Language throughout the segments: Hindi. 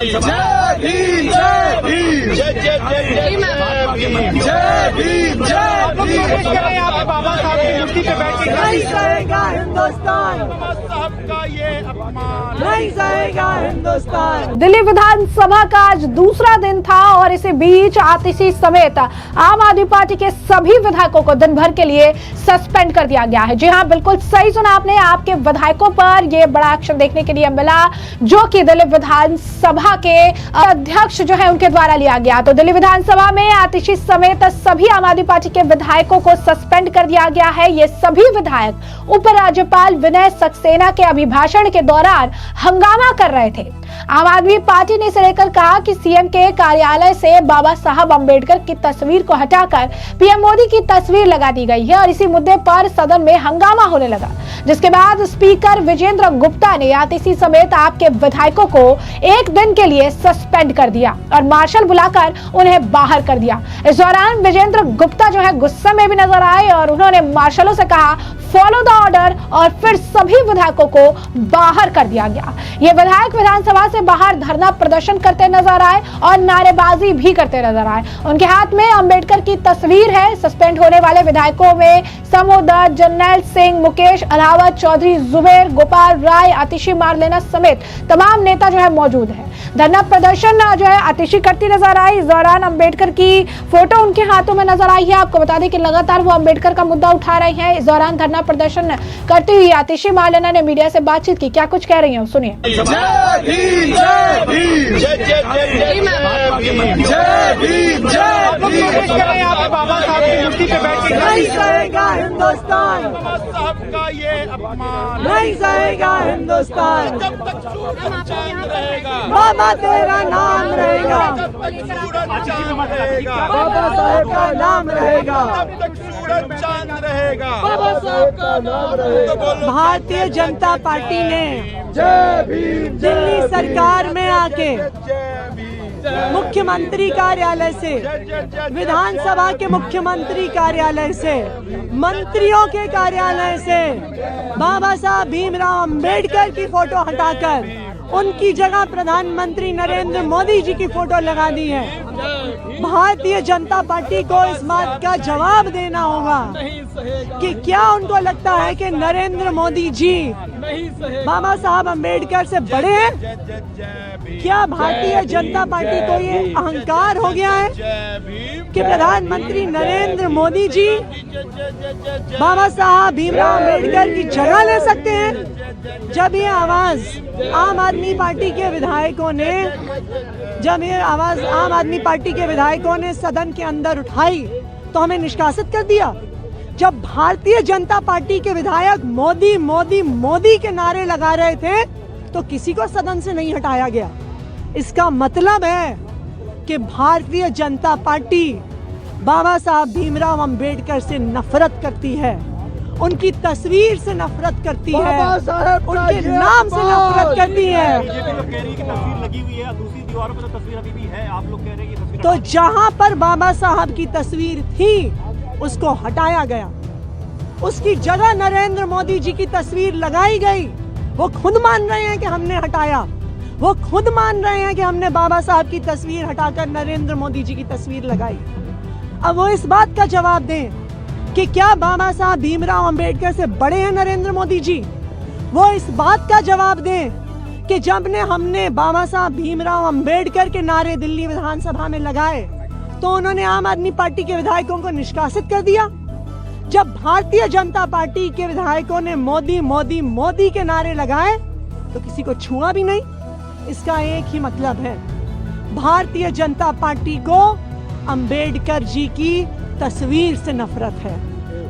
जय भीम जय भीम जय जय जय जय भीम जय भीम। यहाँ पे बाबा साहब की मूर्ति पे बैठ के नहीं सहेगा हिंदुस्तान, बाबा साहब का ये अपमान नहीं सहेगा हिंदुस्तान। दिल्ली विधानसभा का आज दूसरा दिन था और इसी बीच आतिशी समेत आम आदमी पार्टी के सभी विधायकों को दिन भर के लिए सस्पेंड कर दिया गया है। जी हां, बिल्कुल सही सुना आपने। आपके विधायकों पर यह बड़ा एक्शन देखने के लिए मिला जो कि दिल्ली विधानसभा के अध्यक्ष जो है उनके द्वारा लिया गया। तो दिल्ली विधानसभा में आतिशी समेत सभी आम आदमी पार्टी के विधायकों को सस्पेंड कर दिया गया है। ये सभी विधायक उपराज्यपाल विनय सक्सेना के अभिभाषण के दौरान हंगामा कर रहे थे। आम आदमी पार्टी ने इसे लेकर कहा कि सीएम के कार्यालय से बाबा साहब अंबेडकर की तस्वीर को हटाकर पीएम मोदी की तस्वीर लगा दी गई है और इसी मुद्दे पर सदन में हंगामा होने लगा, जिसके बाद स्पीकर विजेंद्र गुप्ता ने आतिशी समेत आपके विधायकों को एक दिन के लिए सस्पेंड कर दिया और मार्शल बुलाकर उन्हें बाहर कर दिया। इस दौरान विजेंद्र गुप्ता जो है गुस्से में भी नजर आए और उन्होंने मार्शलों से कहा फॉलो द ऑर्डर और फिर सभी विधायकों को बाहर कर दिया गया। ये विधायक विधानसभा से बाहर धरना प्रदर्शन करते नजर आए और नारेबाजी भी करते नजर आए। उनके हाथ में अंबेडकर की तस्वीर है। सस्पेंड होने वाले विधायकों में समोदत्त, जर्नैल सिंह, मुकेश अलावत, चौधरी जुबेर, गोपाल राय, आतिशी मारलेना समेत तमाम नेता जो है मौजूद है। धरना प्रदर्शन जो है आतिशी करती नजर आई। इस दौरान अंबेडकर की फोटो उनके हाथों में नजर आई है। आपको बता दें कि लगातार वो अंबेडकर का मुद्दा उठा रही हैं। इस दौरान धरना प्रदर्शन करती हुई आतिशी मारलेना ने मीडिया से बातचीत की। क्या कुछ कह रही हैं सुनिए। जय भीम जय भीम जय जय जय भीम जय भीम जय भीम। यहाँ पे बाबा साहब की मूर्ति पे बैठ के नहीं सहेगा हिंदुस्तान, बाबा साहब का ये अपमान नहीं सहेगा हिंदुस्तान। जब तक सूरज चांद रहेगा, बाबा तेरा नाम रहेगा, जब तक सूरज चांद रहेगा, बाबा साहेब का नाम रहेगा, जब तक सूरज चांद रहेगा, बाबा साहेब का नाम रहेगा। भारतीय जनता पार्टी ने जय भीम दिल्ली सरकार में आके जय भीम मुख्यमंत्री कार्यालय से, विधानसभा के मुख्यमंत्री कार्यालय से, मंत्रियों के कार्यालय से बाबा साहब भीमराव अंबेडकर की फोटो हटाकर उनकी जगह प्रधानमंत्री नरेंद्र मोदी जी की फोटो लगा दी है। भारतीय जनता पार्टी को इस बात का जवाब देना होगा कि क्या उनको लगता है कि नरेंद्र मोदी जी बाबा साहब अंबेडकर से बड़े हैं? क्या भारतीय जनता पार्टी को ये अहंकार हो गया है कि प्रधानमंत्री नरेंद्र मोदी जी बाबा साहब भीमराव अंबेडकर की जगह ले सकते हैं? जब ये आवाज आम आदमी पार्टी के विधायकों ने सदन के अंदर उठाई तो हमें निष्कासित कर दिया। जब भारतीय जनता पार्टी के विधायक मोदी मोदी मोदी के नारे लगा रहे थे तो किसी को सदन से नहीं हटाया गया। इसका मतलब है कि भारतीय जनता पार्टी बाबा साहब भीमराव अंबेडकर से नफरत करती है, उनकी तस्वीर से नफरत करती है, उनके नाम से नफरत करती है। तस्वीर लगी हुई है, दूसरी दीवारों पर तो तस्वीर अभी भी है, आप लोग कह रहे हैं कि तस्वीर तो जहां पर बाबा साहब की तस्वीर थी उसको हटाया गया, उसकी जगह नरेंद्र मोदी जी की तस्वीर लगाई गई। वो खुद मान रहे हैं कि हमने हटाया, वो खुद मान रहे हैं कि हमने बाबा साहब की तस्वीर हटाकर नरेंद्र मोदी जी की तस्वीर लगाई। अब वो इस बात का जवाब दें कि क्या बाबा साहब भीमराव अंबेडकर से बड़े हैं नरेंद्र मोदी जी? वो इस बात का जवाब दें कि जब हमने बाबा साहब भीमराव अंबेडकर के नारे दिल्ली विधानसभा में लगाए तो उन्होंने आम आदमी पार्टी के विधायकों को निष्कासित कर दिया। जब भारतीय जनता पार्टी के विधायकों ने मोदी मोदी मोदी के नारे लगाए तो किसी को छुआ भी नहीं। इसका एक ही मतलब है, भारतीय जनता पार्टी को अंबेडकर जी की तस्वीर से नफरत है,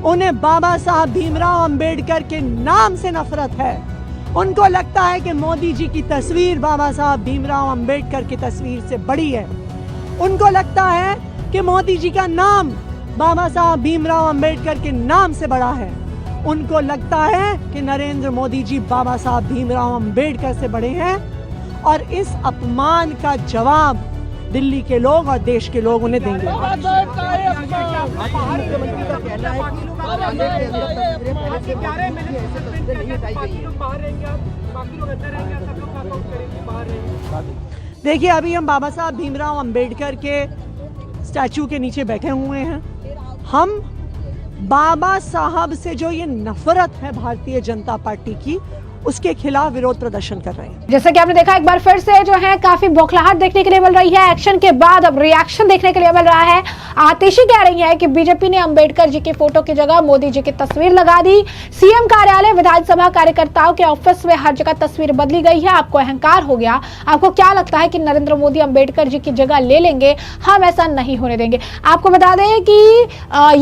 उन्हें बाबा साहब भीमराव अंबेडकर के नाम से नफरत है। उनको लगता है कि मोदी जी की तस्वीर बाबा साहब भीमराव अंबेडकर की तस्वीर से बड़ी है। उनको लगता है कि मोदी जी का नाम बाबा साहब भीमराव अंबेडकर के नाम से बड़ा है। उनको लगता है कि नरेंद्र मोदी जी बाबा साहब भीमराव अंबेडकर से बड़े हैं और इस अपमान का जवाब दिल्ली के लोग और देश के लोग उन्हें देंगे। देखिए, अभी हम बाबा साहब भीमराव अंबेडकर के स्टैचू के नीचे बैठे हुए हैं। हम बाबा साहब से जो ये नफरत है भारतीय जनता पार्टी की, उसके खिलाफ विरोध प्रदर्शन कर रहे हैं। जैसे कि आपने देखा, एक बार फिर से जो है काफी बौखलाहट देखने के लिए मिल रही है। एक्शन के बाद अब रिएक्शन देखने के लिए मिल रहा है। आतिशी कह रही है कि बीजेपी ने अंबेडकर जी की फोटो की जगह मोदी जी की तस्वीर लगा दी। सीएम कार्यालय, विधानसभा कार्यकर्ताओं के ऑफिस में हर जगह तस्वीर बदली गई है। आपको अहंकार हो गया। आपको क्या लगता है कि नरेंद्र मोदी अंबेडकर जी की जगह ले लेंगे? हम ऐसा नहीं होने देंगे। आपको बता दें कि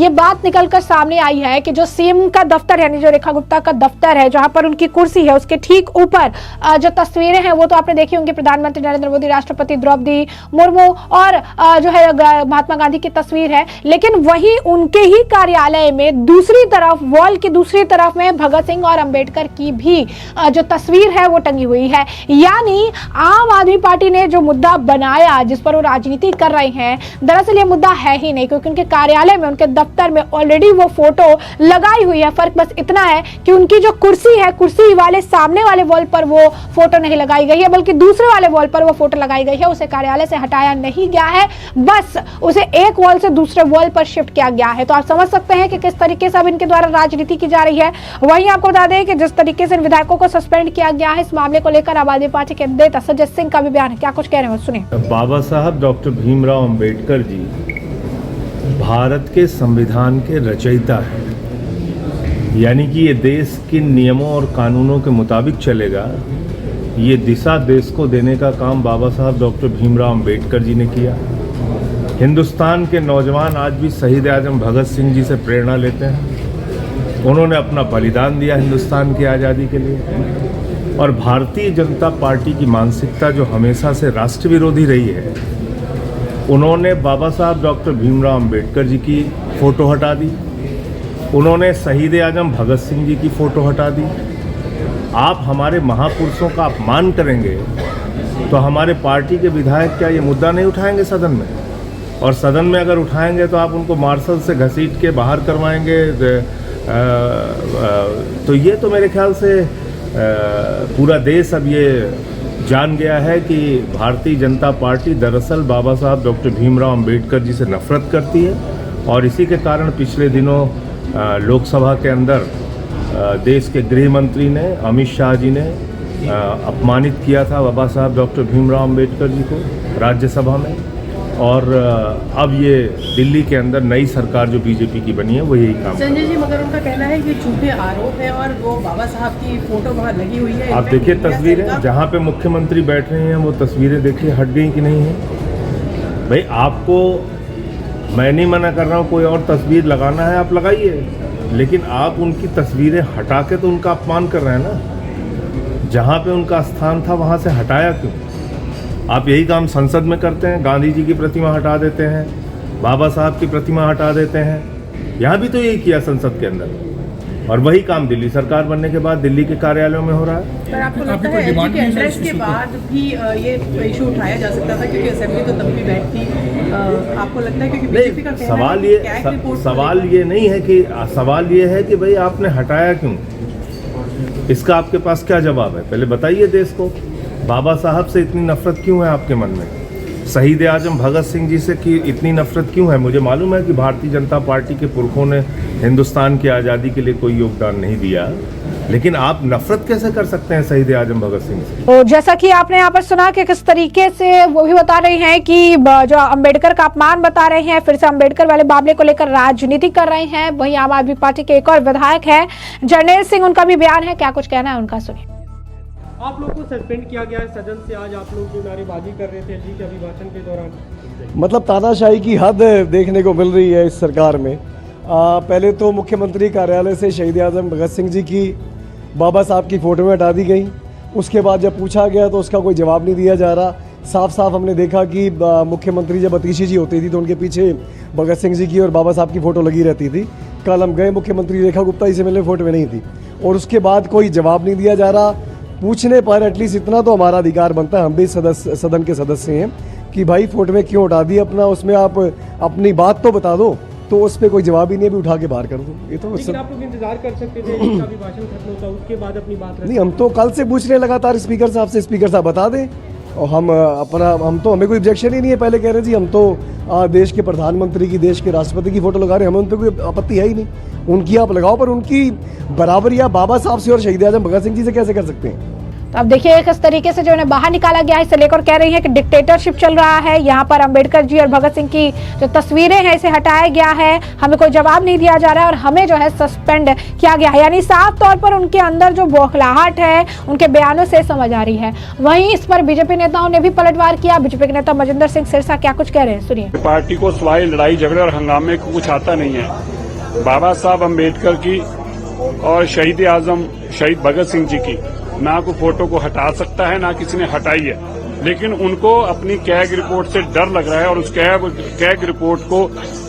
ये बात निकलकर सामने आई है कि जो सीएम का दफ्तर यानी जो रेखा गुप्ता का दफ्तर है, जहां पर उनकी कुर्सी है, उसके ठीक ऊपर जो तस्वीरें हैं वो तो आपने देखी होंगी। प्रधानमंत्री नरेंद्र मोदी, राष्ट्रपति द्रौपदी मुर्मू और जो है महात्मा गांधी की तस्वीर है। लेकिन वही उनके ही कार्यालय में दूसरी तरफ, वॉल की दूसरी तरफ में भगत सिंह और अंबेडकर की भी जो तस्वीर है वो टंगी हुई है। यानी आम आदमी पार्टी ने जो मुद्दा बनाया, जिस पर वो राजनीति कर रहे हैं, दरअसल ये मुद्दा है ही नहीं, क्योंकि उनके कार्यालय में, उनके दफ्तर में ऑलरेडी वो फोटो लगाई हुई है। फर्क बस इतना है कि उनकी जो कुर्सी है, कुर्सी वाले सामने वाले वॉल पर वो फोटो नहीं लगाई गई है, बल्कि दूसरे वाले वॉल पर वो फोटो लगाई गई है। उसे कार्यालय से हटाया नहीं गया है, बस उसे एक वॉल से दूसरे वॉल पर शिफ्ट किया गया है। तो आप समझ सकते हैं कि किस तरीके से अब इनके द्वारा राजनीति की जा रही है। वहीं आपको बता दें कि जिस तरीके से इन विधायकों को सस्पेंड किया गया है, इस मामले को लेकर आम आदमी पार्टी के नेता संजय सिंह का भी बयान है। क्या कुछ कह रहे हैं, सुनिए। बाबा साहब डॉक्टर भीमराव अंबेडकर जी भारत के संविधान के रचयिता हैं, यानी कि ये देश के नियमों और कानूनों के मुताबिक चलेगा। ये दिशा देश को देने का काम बाबा साहब डॉक्टर भीमराव अंबेडकर जी ने किया। हिंदुस्तान के नौजवान आज भी शहीद आजम भगत सिंह जी से प्रेरणा लेते हैं। उन्होंने अपना बलिदान दिया हिंदुस्तान की आज़ादी के लिए। और भारतीय जनता पार्टी की मानसिकता जो हमेशा से राष्ट्र विरोधी रही है, उन्होंने बाबा साहब डॉक्टर भीमराव अंबेडकर जी की फ़ोटो हटा दी। उन्होंने शहीद आजम भगत सिंह जी की फ़ोटो हटा दी। आप हमारे महापुरुषों का अपमान करेंगे तो हमारे पार्टी के विधायक क्या ये मुद्दा नहीं उठाएंगे सदन में? और सदन में अगर उठाएंगे तो आप उनको मार्शल से घसीट के बाहर करवाएंगे। तो ये तो मेरे ख्याल से पूरा देश अब ये जान गया है कि भारतीय जनता पार्टी दरअसल बाबा साहब डॉक्टर भीमराव अंबेडकर जी से नफरत करती है। और इसी के कारण पिछले दिनों लोकसभा के अंदर देश के गृह मंत्री ने, अमित शाह जी ने अपमानित किया था बाबा साहब डॉक्टर भीमराव अंबेडकर जी को राज्यसभा में। और अब ये दिल्ली के अंदर नई सरकार जो बीजेपी की बनी है वो यही काम। संजय जी, मगर उनका कहना है कि झूठे आरोप है और वो बाबा साहब की फोटो वहाँ लगी हुई है। आप देखिए तस्वीरें, जहाँ पे मुख्यमंत्री बैठ रहे हैं वो तस्वीरें देखिए, हट गई कि नहीं है? भाई आपको मैं नहीं मना कर रहा हूँ, कोई और तस्वीर लगाना है आप लगाइए, लेकिन आप उनकी तस्वीरें हटा के तो उनका अपमान कर रहे हैं ना। जहाँ पे उनका स्थान था वहाँ से हटाया क्यों? आप यही काम संसद में करते हैं, गांधी जी की प्रतिमा हटा देते हैं, बाबा साहब की प्रतिमा हटा देते हैं। यहाँ भी तो यही किया संसद के अंदर, और वही काम दिल्ली सरकार बनने के बाद दिल्ली के कार्यालयों में हो रहा है। पर आपको लगता है एसजी के एंट्रेंस के बाद भी ये इशू उठाया जा सकता था, क्योंकि असेंबली तो तब भी बैठती। आपको लगता है क्योंकि बीजेपी का सवाल ये नहीं है कि, सवाल ये है कि भाई आपने हटाया क्यों? इसका आपके पास क्या जवाब है? पहले बताइए देश को। बाबा साहब से इतनी नफरत क्यों है आपके मन में? शहीद आजम भगत सिंह जी से की इतनी नफरत क्यों है? मुझे मालूम है कि भारतीय जनता पार्टी के पुरखों ने हिंदुस्तान की आज़ादी के लिए कोई योगदान नहीं दिया, लेकिन आप नफरत कैसे कर सकते हैं शहीद आजम भगत सिंह से? तो जैसा कि आपने यहाँ पर सुना कि किस तरीके से वो भी बता रहे हैं कि जो अंबेडकर का अपमान बता रहे हैं, फिर से अंबेडकर वाले मामले को लेकर राजनीति कर रहे हैं। वहीं आम आदमी पार्टी के एक और विधायक हैं जर्नैल सिंह, उनका भी बयान है। क्या कुछ कहना है उनका, सुनिए। आप लोग को सस्पेंड किया गया है सदन से। आज आप लोग जो नारेबाजी कर रहे थे जी के अभिभाषण के दौरान, मतलब तानाशाही की हद देखने को मिल रही है इस सरकार में। पहले तो मुख्यमंत्री कार्यालय से शहीद आजम भगत सिंह जी की, बाबा साहब की फ़ोटो में हटा दी गई। उसके बाद जब पूछा गया तो उसका कोई जवाब नहीं दिया जा रहा। साफ साफ हमने देखा कि मुख्यमंत्री जब अतीशी जी होती थी तो उनके पीछे भगत सिंह जी की और बाबा साहब की फ़ोटो लगी रहती थी। कल हम गए, मुख्यमंत्री रेखा गुप्ता जी से मिलने, फ़ोटो में नहीं थी। और उसके बाद कोई जवाब नहीं दिया जा रहा। पूछने पर एटलीस्ट इतना तो हमारा अधिकार बनता है, हम भी सदन के सदस्य हैं, कि भाई फ़ोटो में क्यों हटा दी अपना, उसमें आप अपनी बात तो बता दो। तो उस पर कोई जवाब ही नहीं, भी उठा के बाहर कर दो। ये तो लेकिन आप लोग इंतजार कर सकते थे कि अभिभाषण खत्म होता, उसके बाद अपनी बात नहीं, हम तो कल से पूछ रहे हैं लगातार स्पीकर साहब से, स्पीकर साहब बता दें। और हम तो हमें कोई ऑब्जेक्शन ही नहीं है। पहले कह रहे जी हम तो देश के प्रधानमंत्री की, देश के राष्ट्रपति की फोटो लगा रहे हैं, हमें उन पर कोई आपत्ति है ही नहीं। उनकी आप लगाओ, पर उनकी बराबरी आप बाबा साहब से और शहीद आजम भगत सिंह जी से कैसे कर सकते हैं? तो अब देखिए किस तरीके से जो उन्हें बाहर निकाला गया है, इसे लेकर कह रही है कि डिक्टेटरशिप चल रहा है। यहाँ पर अंबेडकर जी और भगत सिंह की जो तस्वीरें हैं इसे हटाया गया है, हमें कोई जवाब नहीं दिया जा रहा है और हमें जो है सस्पेंड किया गया है। यानी साफ तौर पर उनके अंदर जो बौखलाहट है उनके बयानों से समझ आ रही है। वहीं इस पर बीजेपी नेताओं ने भी पलटवार किया। बीजेपी के नेता मजिंदर सिंह सिरसा क्या कुछ कह रहे हैं, सुनिए। पार्टी को सिवाय लड़ाई झगड़े और हंगामे को कुछ आता नहीं है। बाबा साहब अम्बेडकर की और शहीद आजम शहीद भगत सिंह जी की ना को फोटो को हटा सकता है, ना किसी ने हटाई है, लेकिन उनको अपनी कैग रिपोर्ट से डर लग रहा है और उस कैग रिपोर्ट को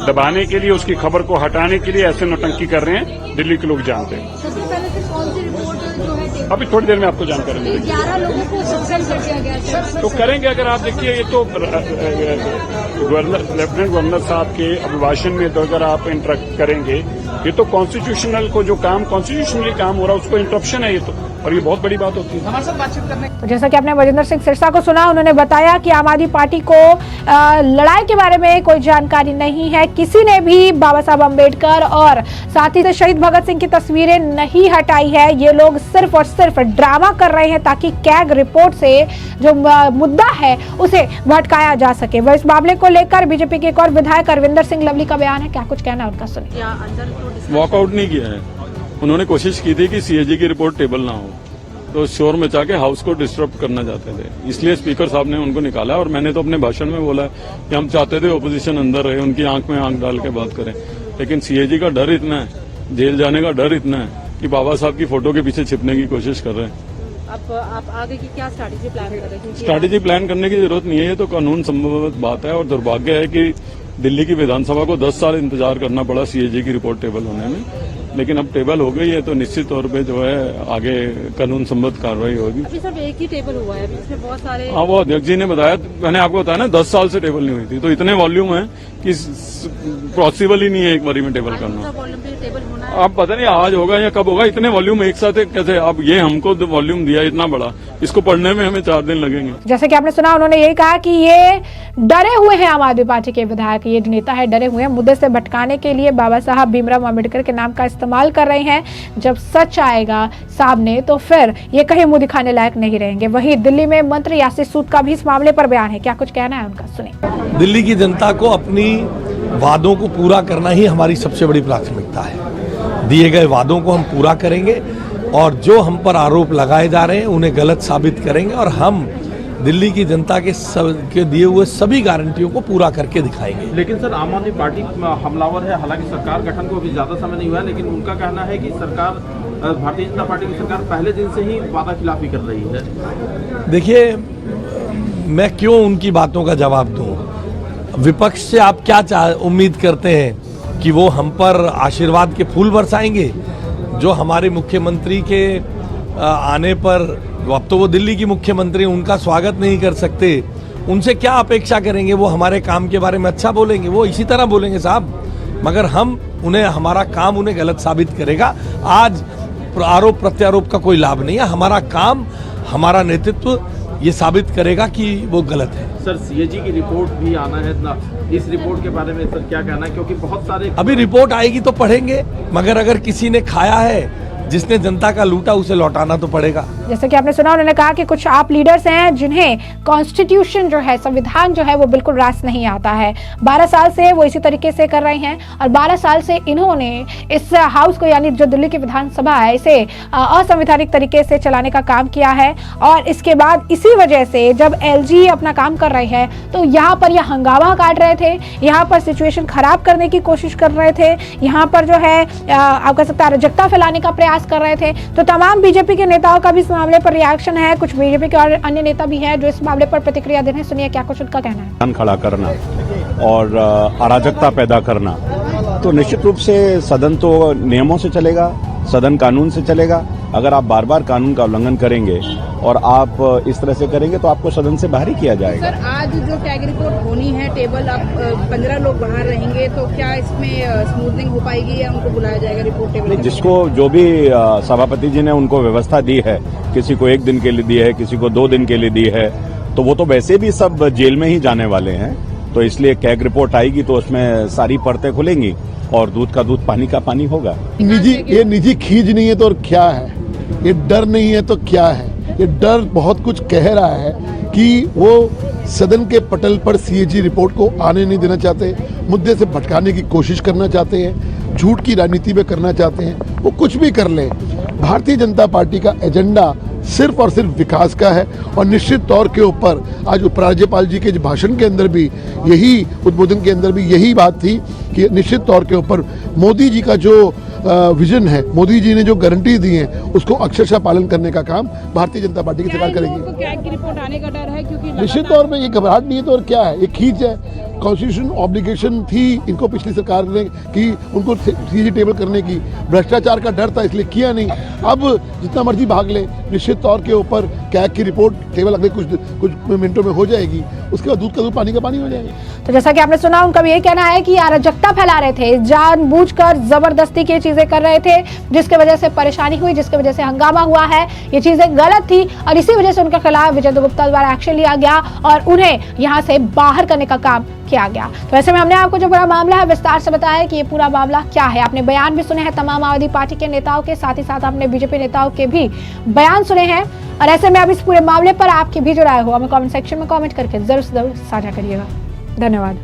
दबाने के लिए, उसकी खबर को हटाने के लिए ऐसे नौटंकी कर रहे हैं। दिल्ली के लोग जानते हैं। सबसे पहले से कौन सी रिपोर्ट जो है अभी थोड़ी देर में आपको जानकारी मिलेगी। 11 लोगों को सस्पेंड कर दिया गया है। तो करेंगे, अगर आप देखिए ये तो लेफ्टिनेंट गवर्नर साहब के अभिभाषण में तो अगर आप इंटरेक्ट करेंगे, ये तो कॉन्स्टिट्यूशनल को जो काम कॉन्स्टिट्यूशनली काम हो रहा है उसको इंटरप्शन है ये तो, और ये बहुत बड़ी बात होती है। हमारे साथ बातचीत करने तो जैसा कि आपने मजिंदर सिंह सिरसा को सुना, उन्होंने बताया कि आम आदमी पार्टी को लड़ाई के बारे में कोई जानकारी नहीं है। किसी ने भी बाबा साहब अम्बेडकर और साथ ही शहीद भगत सिंह की तस्वीरें नहीं हटाई है। ये लोग सिर्फ और सिर्फ ड्रामा कर रहे हैं ताकि कैग रिपोर्ट से जो मुद्दा है उसे भटकाया जा सके। वह इस मामले को लेकर बीजेपी के एक और विधायक अरविंदर सिंह लवली का बयान है, क्या कुछ कहना है उनका, सुनिए। वॉकआउट नहीं किया है, उन्होंने कोशिश की थी कि सीएजी की रिपोर्ट टेबल ना हो, तो शोर मचा के हाउस को डिस्टर्ब करना चाहते थे, इसलिए स्पीकर साहब ने उनको निकाला। और मैंने तो अपने भाषण में बोला कि हम चाहते थे ओपोजिशन अंदर रहे, उनकी आंख में आंख डाल के बात करें, लेकिन सीएजी का डर इतना है, जेल जाने का डर इतना है कि बाबा साहब की फोटो के पीछे छिपने की कोशिश कर रहे हैं। आप आगे की क्या स्ट्रैटेजी प्लान कर रहे हैं? स्ट्रैटेजी प्लान करने की जरूरत नहीं है, ये तो कानून संबंधित बात है। और दुर्भाग्य है कि दिल्ली की विधानसभा को 10 साल इंतजार करना पड़ा सीएजी की रिपोर्ट टेबल होने में, लेकिन अब टेबल हो गई है तो निश्चित तौर पे जो है आगे कानून संबद्ध कार्रवाई होगी। अभी सिर्फ एक ही टेबल हुआ है, इसमें बहुत सारे। हाँ, वो अध्यक्ष जी ने बताया, मैंने आपको बताया ना 10 साल से टेबल नहीं हुई थी, तो इतने वॉल्यूम है कि पॉसिबल ही नहीं है एक बारी में टेबल करना। टेबल होना है। अब पता नहीं आज होगा या कब होगा, इतने वॉल्यूम एक साथ कैसे? अब ये हमको वॉल्यूम दिया इतना बड़ा, इसको पढ़ने में हमें 4 दिन लगेंगे। जैसे कि आपने सुना, उन्होंने यही कहा कि ये डरे हुए हैं, आम आदमी पार्टी के विधायक, ये जो नेता है डरे हुए हैं, मुद्दे से भटकाने के लिए बाबा साहब भीमराव अम्बेडकर के नाम का इस्तेमाल कर रहे हैं। जब सच आएगा सामने तो फिर ये कहीं मुंह दिखाने लायक नहीं रहेंगे। वहीं दिल्ली में मंत्री यासिर सूद का भी इस मामले पर बयान है, क्या कुछ कहना है उनका, सुनिए। दिल्ली की जनता को अपनी वादों को पूरा करना ही हमारी सबसे बड़ी प्राथमिकता है। दिए गए वादों को हम पूरा करेंगे और जो हम पर आरोप लगाए जा रहे हैं उन्हें गलत साबित करेंगे और हम दिल्ली की जनता के दिए हुए सभी गारंटियों को पूरा करके दिखाएंगे। लेकिन सर, आम आदमी पार्टी हमलावर है, हालांकि सरकार गठन को अभी ज्यादा समय नहीं हुआ है, लेकिन उनका कहना है कि सरकार, भारतीय जनता पार्टी की सरकार पहले दिन से ही वादा खिलाफी कर रही है। देखिए, मैं क्यों उनकी बातों का जवाब दूं? विपक्ष से आप क्या उम्मीद करते हैं कि वो हम पर आशीर्वाद के फूल बरसाएंगे? जो हमारे मुख्यमंत्री के आने पर, अब तो वो दिल्ली की मुख्यमंत्री, उनका स्वागत नहीं कर सकते, उनसे क्या अपेक्षा करेंगे? वो हमारे काम के बारे में अच्छा बोलेंगे, वो इसी तरह बोलेंगे साहब, मगर हम उन्हें, हमारा काम उन्हें गलत साबित करेगा। आज आरोप प्रत्यारोप का कोई लाभ नहीं है, हमारा काम, हमारा नेतृत्व ये साबित करेगा कि वो गलत है। सर, सीएजी की रिपोर्ट भी आना है ना, इस रिपोर्ट के बारे में सर क्या कहना है? क्योंकि बहुत सारे, अभी रिपोर्ट आएगी तो पढ़ेंगे, मगर अगर किसी ने खाया है, जिसने जनता का लूटा, उसे लौटाना तो पड़ेगा। जैसे कि आपने सुना, उन्होंने कहा कि कुछ आप लीडर्स हैं जिन्हें कॉन्स्टिट्यूशन जो है, संविधान जो है वो बिल्कुल रास नहीं आता है। 12 साल से वो इसी तरीके से कर रहे हैं और 12 साल से इन्होंने इस हाउस को, यानी जो दिल्ली की विधानसभा है, इसे असंवैधानिक तरीके से चलाने का काम किया है। और इसके बाद इसी वजह से जब एलजी अपना काम कर रहे हैं तो यहाँ पर यह हंगामा काट रहे थे, यहाँ पर सिचुएशन खराब करने की कोशिश कर रहे थे, यहाँ पर जो है आप कह सकते हैं अराजकता फैलाने का प्रयास कर रहे थे। तो तमाम बीजेपी के नेताओं का भी इस मामले पर रिएक्शन है। कुछ बीजेपी के और अन्य नेता भी हैं जो इस मामले पर प्रतिक्रिया दे रहे हैं, सुनिए क्या कुछ उनका कहना है। खड़ा करना और अराजकता पैदा करना, तो निश्चित रूप से सदन तो नियमों से चलेगा, सदन कानून से चलेगा। अगर आप बार बार कानून का उल्लंघन करेंगे और आप इस तरह से करेंगे तो आपको सदन से बाहर ही किया जाएगा। सर, आज जो टैग रिपोर्ट होनी है टेबल, आप 15 लोग बाहर रहेंगे, तो क्या इसमें स्मूथनिंग हो पाएगी या उनको बुलाया जाएगा रिपोर्ट टेबल? जिसको जो भी सभापति जी ने उनको व्यवस्था दी है, किसी को 1 दिन के लिए दी है, किसी को 2 दिन के लिए दी है, तो वो तो वैसे भी सब जेल में ही जाने वाले हैं। तो इसलिए कैग रिपोर्ट आएगी तो उसमें सारी परतें खुलेंगी और दूध का दूध पानी का पानी होगा। ये निजी खींच नहीं है तो और क्या है, ये डर नहीं है तो क्या है। ये डर बहुत कुछ कह रहा है कि वो सदन के पटल पर सीएजी रिपोर्ट को आने नहीं देना चाहते, मुद्दे से भटकाने की कोशिश करना चाहते हैं, झूठ की राजनीति में करना चाहते हैं। वो कुछ भी कर लें, भारतीय जनता पार्टी का एजेंडा सिर्फ और सिर्फ विकास का है। और निश्चित तौर के ऊपर आज उपराज्यपाल जी के भाषण के अंदर भी यही, उद्बोधन के अंदर भी यही बात थी कि निश्चित तौर के ऊपर मोदी जी का जो विजन है, मोदी जी ने जो गारंटी दी है, उसको अक्षरशः पालन करने का काम भारतीय जनता पार्टी की सरकार करेगी। कैग की रिपोर्ट आने का डर है क्योंकि निश्चित तौर पे ये घबराहट नहीं है तो और क्या है, ये खींच है। कॉन्स्टिट्यूशन ऑब्लिगेशन थी इनको पिछली सरकार ने कि उनको सीजी टेबल करने की, भ्रष्टाचार का डर था इसलिए किया नहीं। अब जितना मर्जी भाग ले, निश्चित तौर के ऊपर कैग की रिपोर्ट टेबल अगले कुछ मिनटों में हो जाएगी, उसके बाद दूध का दूध पानी का पानी हो जाएगा। तो जैसा कि आपने सुना, उनका भी ये कहना है कि अराजकता फैला रहे थे, जानबूझकर जबरदस्ती की चीजें कर रहे थे, जिसके वजह से परेशानी हुई, जिसके वजह से हंगामा हुआ है। ये चीजें गलत थी और इसी वजह से उनके खिलाफ विजय गुप्ता द्वारा एक्शन लिया गया और उन्हें यहाँ से बाहर करने का काम किया गया। तो ऐसे में हमने आपको जो पूरा मामला है विस्तार से बताया कि ये पूरा मामला क्या है। आपने बयान भी सुने हैं तमाम माओवादी पार्टी के नेताओं के, साथ ही साथ आपने बीजेपी नेताओं के भी बयान सुने हैं। और ऐसे में अब इस पूरे मामले पर आपकी भी जो राय हो हमें कमेंट सेक्शन में कमेंट करके जरूर से जरूर साझा करिएगा। धन्यवाद।